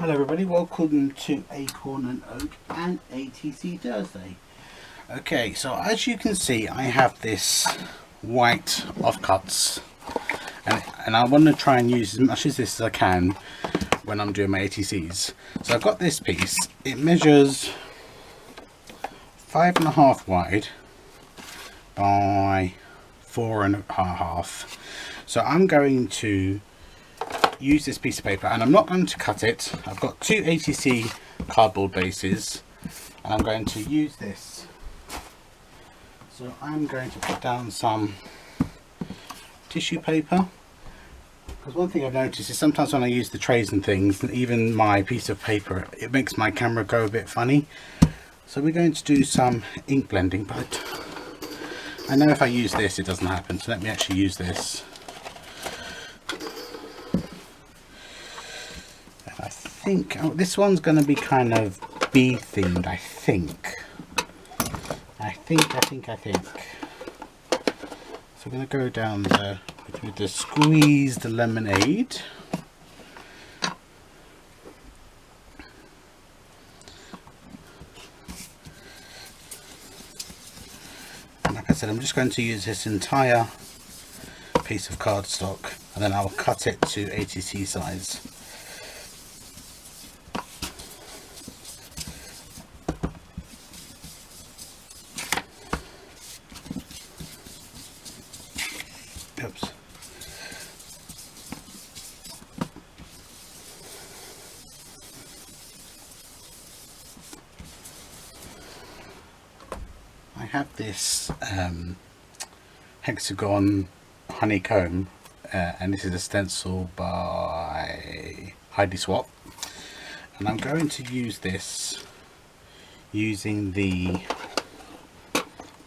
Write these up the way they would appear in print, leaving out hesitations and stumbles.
Hello everybody, welcome to Acorn and Oak and ATC Thursday. Okay, so as you can see I have this white offcuts and I want to try and use as much of this as I can when I'm doing my ATCs. So I've got this piece, it measures 5.5 wide by 4.5. So I'm going to use this piece of paper and I'm not going to cut it. I've got two ATC cardboard bases and I'm going to use this. So I'm going to put down some tissue paper, because one thing I've noticed is sometimes when I use the trays and things, even my piece of paper, it makes my camera go a bit funny. So we're going to do some ink blending, but I know if I use this it doesn't happen, so let me actually use this. I think this one's going to be kind of bee themed. I think. So we're going to go down with the squeezed lemonade. And like I said, I'm just going to use this entire piece of cardstock and then I'll cut it to ATC size. Oops. I have this hexagon honeycomb and this is a stencil by Heidi Swap, and I'm going to use this using the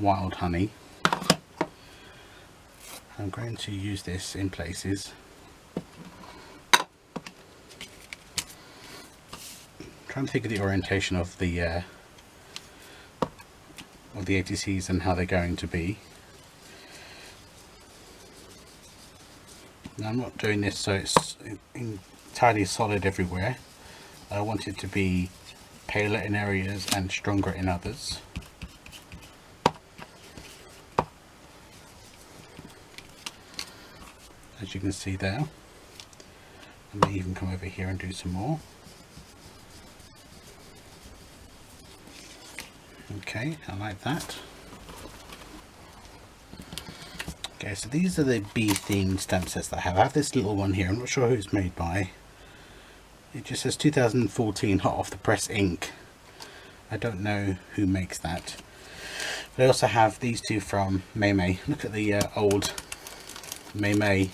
wild honey. I'm going to use this in places. I'm trying to think of the orientation of the ATCs and how they're going to be. Now I'm not doing this so it's entirely solid everywhere. I want it to be paler in areas and stronger in others. As you can see there, I may even come over here and do some more. Okay, I like that. Okay, so these are the bee themed stamp sets that I have. I have this little one here, I'm not sure who it's made by. It just says 2014 hot off the press ink. I don't know who makes that. But I also have these two from May May. Look at the old May May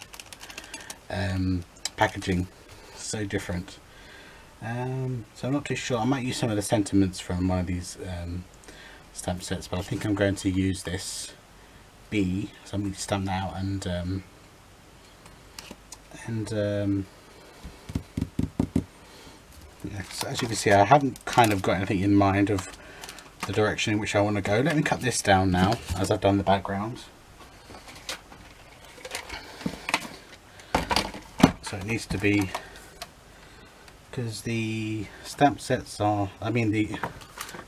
packaging, so different. So I'm not too sure. I might use some of the sentiments from one of these stamp sets, but I think I'm going to use this bee, so I'm going to stamp that out yeah, so as you can see I haven't kind of got anything in mind of the direction in which I want to go. Let me cut this down now as I've done the background. So it needs to be, because the stamp sets are, I mean the,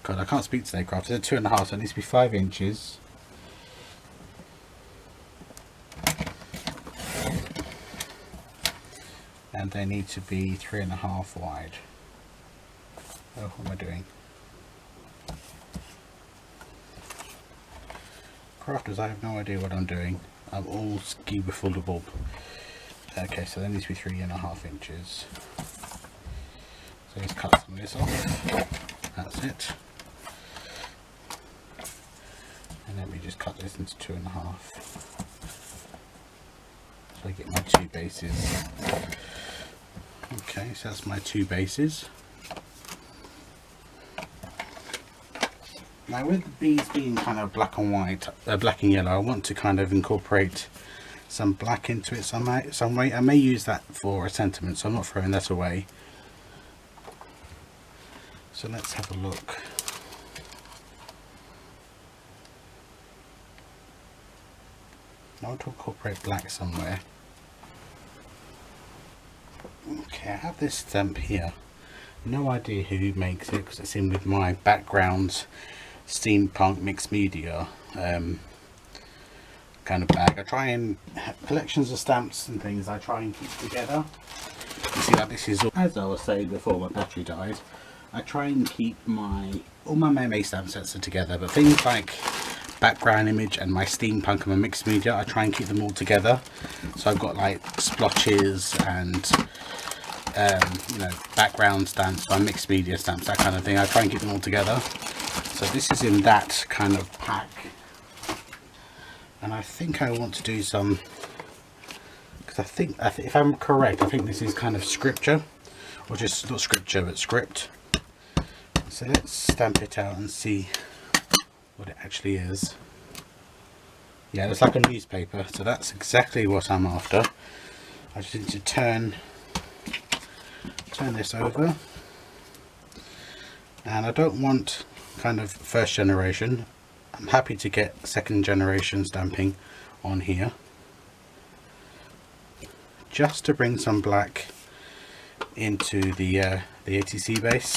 God I can't speak today craft, they're 2.5, so it needs to be 5 inches. And they need to be 3.5 wide. Oh, what am I doing? Crafters, I have no idea what I'm doing. I'm all ski before the bulb. Okay, so that needs to be 3.5 inches. So let's cut some of this off. That's it. And then we just cut this into 2.5. So I get my two bases. Okay, so that's my two bases. Now with the bees being kind of black and white, black and yellow, I want to kind of incorporate some black into it some way. I may use that for a sentiment, so I'm not throwing that away. So let's have a look. I want to incorporate black somewhere. Okay, I have this stamp here. No idea who makes it because it's in with my background steampunk mixed media kind of bag. I try and collections of stamps and things I try and keep together. You see, like this is all, as I was saying before my battery died, I try and keep all my MMA stamp sets are together, but things like background image and my steampunk and my mixed media, I try and keep them all together. So I've got like splotches and you know, background stamps, my mixed media stamps, that kind of thing. I try and keep them all together. So this is in that kind of pack, and I think I want to do some, because I think if I'm correct, I think this is kind of scripture, or just not scripture but script. So let's stamp it out and see what it actually is. Yeah, it's like a newspaper, so that's exactly what I'm after. I just need to turn this over, and I don't want kind of first generation. I'm happy to get second generation stamping on here, just to bring some black into the ATC base.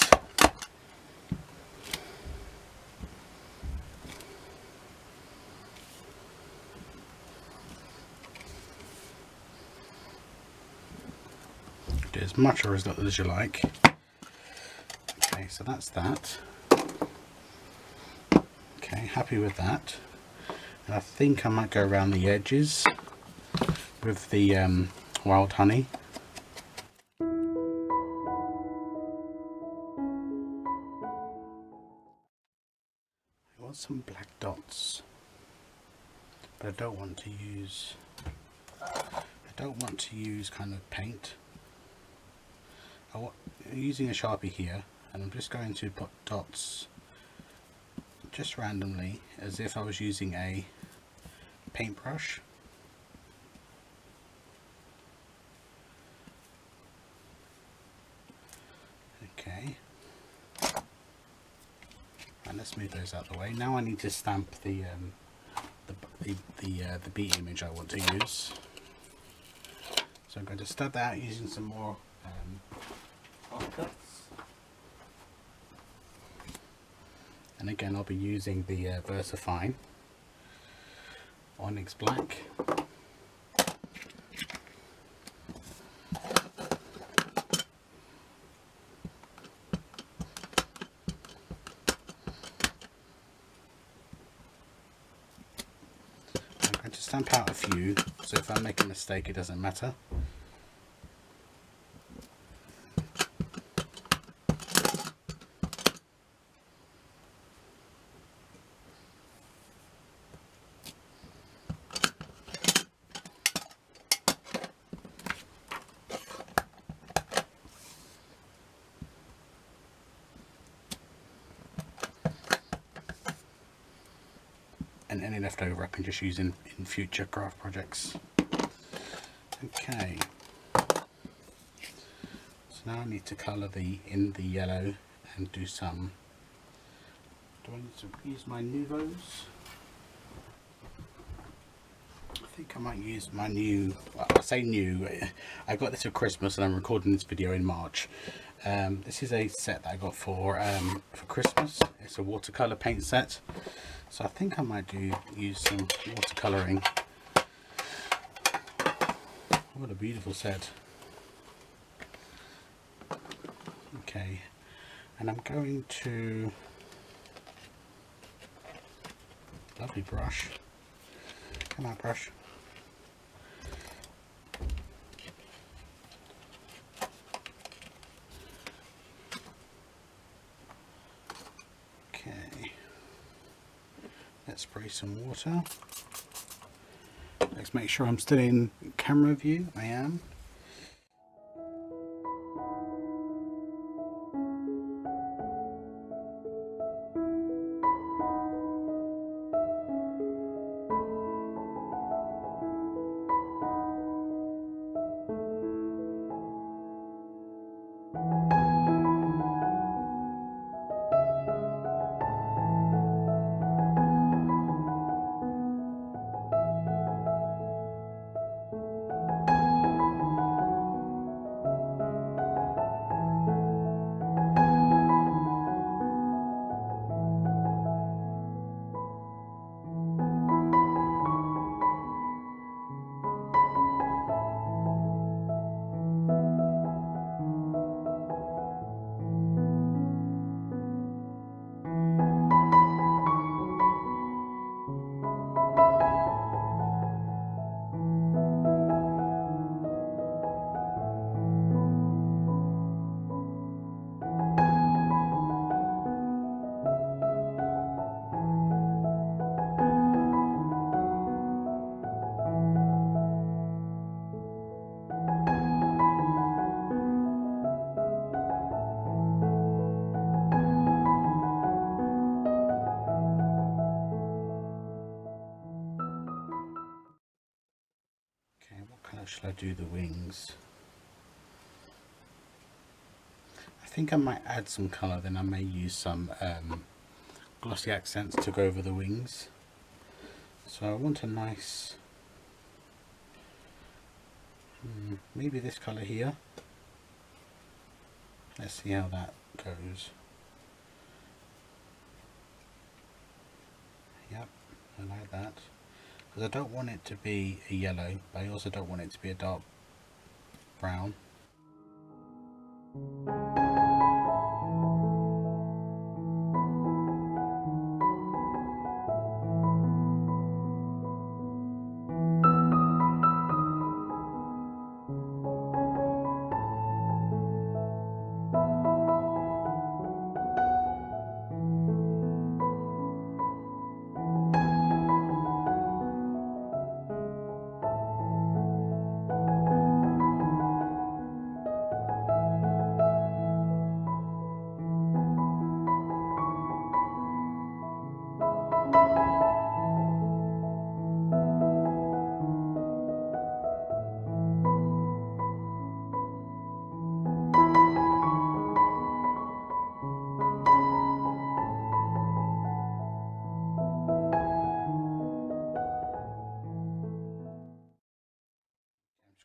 Do as much or as little as you like. Okay, so that's that. Okay, happy with that. And I think I might go around the edges with the wild honey. I want some black dots, but I don't want to use kind of paint. I'm using a Sharpie here, and I'm just going to put dots just randomly as if I was using a paintbrush. Okay, and let's move those out of the way. Now I need to stamp the bee image I want to use. So I'm going to stab that out using some more offcuts. And again, I'll be using the VersaFine Onyx Black. I'm going to stamp out a few, so if I make a mistake, it doesn't matter. And any left over I can just use in future craft projects. Okay, so now I need to colour in the yellow and do some. Do I need to use my Nuvos? I think I might use my new, well, I say new, I got this for Christmas and I'm recording this video in March. This is a set that I got for Christmas. It's a watercolour paint set. So I think I might use some watercolouring. What a beautiful set. Okay, and I'm going to, lovely brush, come out brush. Okay, let's spray some water. Let's make sure I'm still in camera view. I am. shall I do the wings? I think I might add some colour, then I may use some glossy accents to go over the wings. So I want a nice, maybe this colour here. Let's see how that goes. Yep, I like that. Because I don't want it to be a yellow, but I also don't want it to be a dark brown.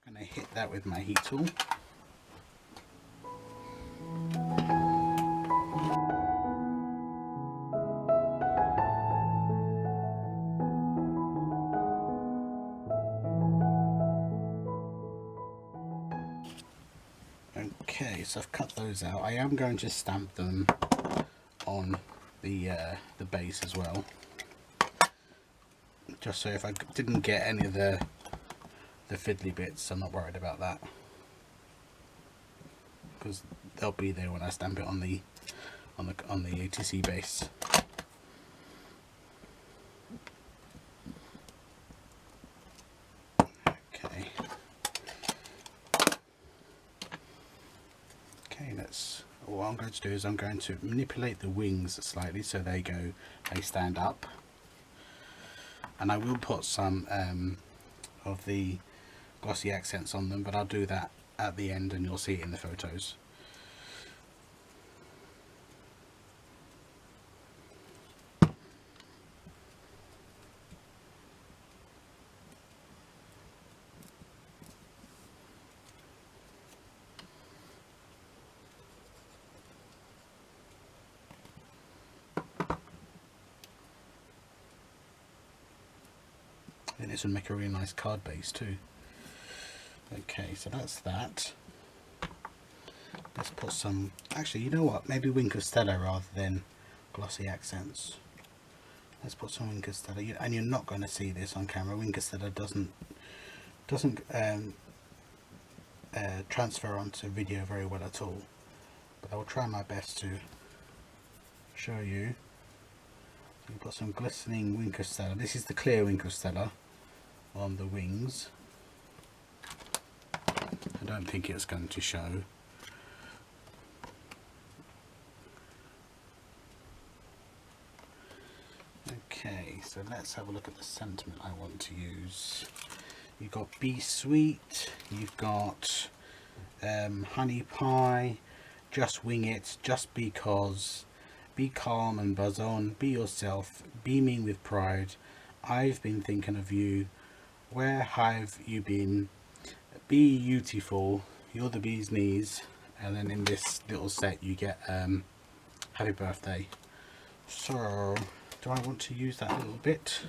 I'm going to hit that with my heat tool. Okay, so I've cut those out. I am going to stamp them on the base as well, just so if I didn't get any of the fiddly bits, I'm not worried about that, because they'll be there when I stamp it on the ATC base. Okay. Okay, what I'm going to do is I'm going to manipulate the wings slightly so they stand up, and I will put some of the glossy accents on them, but I'll do that at the end and you'll see it in the photos. And this will make a really nice card base too. Okay, so that's that. Let's put some, actually, you know what, maybe Wink of Stella rather than glossy accents. Let's put some Wink of Stella, and you're not going to see this on camera. Wink of Stella doesn't transfer onto video very well at all, but I will try my best to show you. So you put some glistening Wink of Stella. This is the clear Wink of Stella on the wings. I don't think it's going to show. Okay, so let's have a look at the sentiment I want to use. You've got Be Sweet, you've got Honey Pie, Just Wing It, Just Because, Be Calm and Buzz On, Be Yourself, Beaming with Pride, I've Been Thinking of You, Where Have You Been, Be Beautiful, You're the Bee's Knees, and then in this little set you get Happy Birthday. So do I want to use that little bit,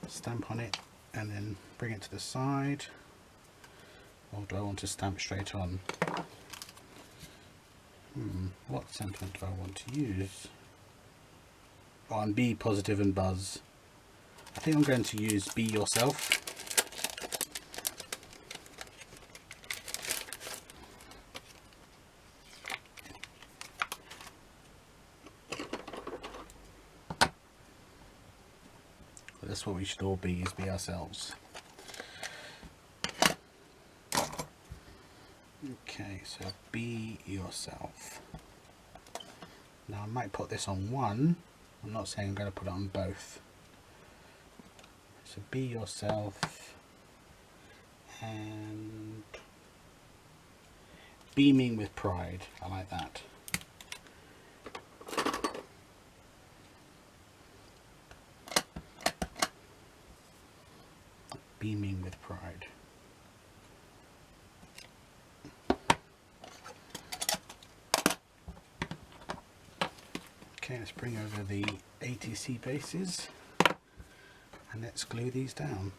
stamp on it and then bring it to the side, or do I want to stamp straight on? What sentiment do I want to use? Oh, and Be Positive and Buzz. I think I'm going to use Be Yourself. That's what we should all be, is be ourselves. Okay, so Be Yourself. Now I might put this on one. I'm not saying I'm going to put it on both. So Be Yourself, and beaming with pride. I like that. Beaming with pride. Okay, let's bring over the ATC bases and let's glue these down.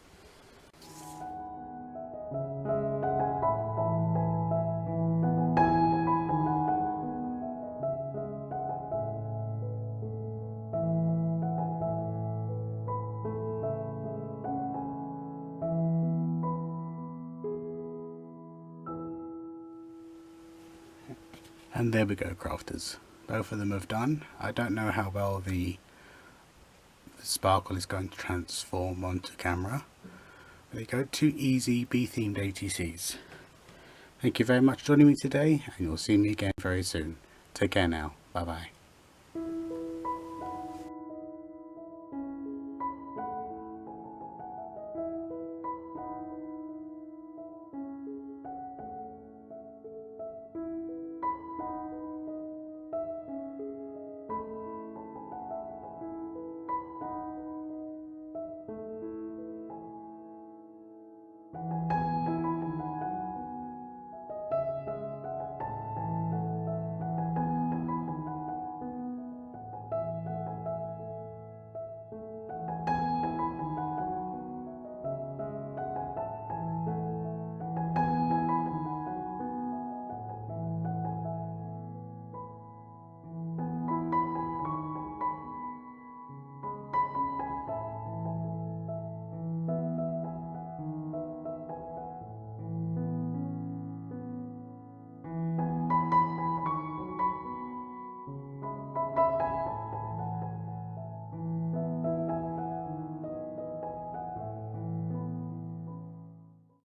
And there we go, crafters. Both of them have done. I don't know how well the sparkle is going to transform onto camera. There you go, 2 easy bee-themed ATCs. Thank you very much for joining me today, and you'll see me again very soon. Take care now. Bye bye.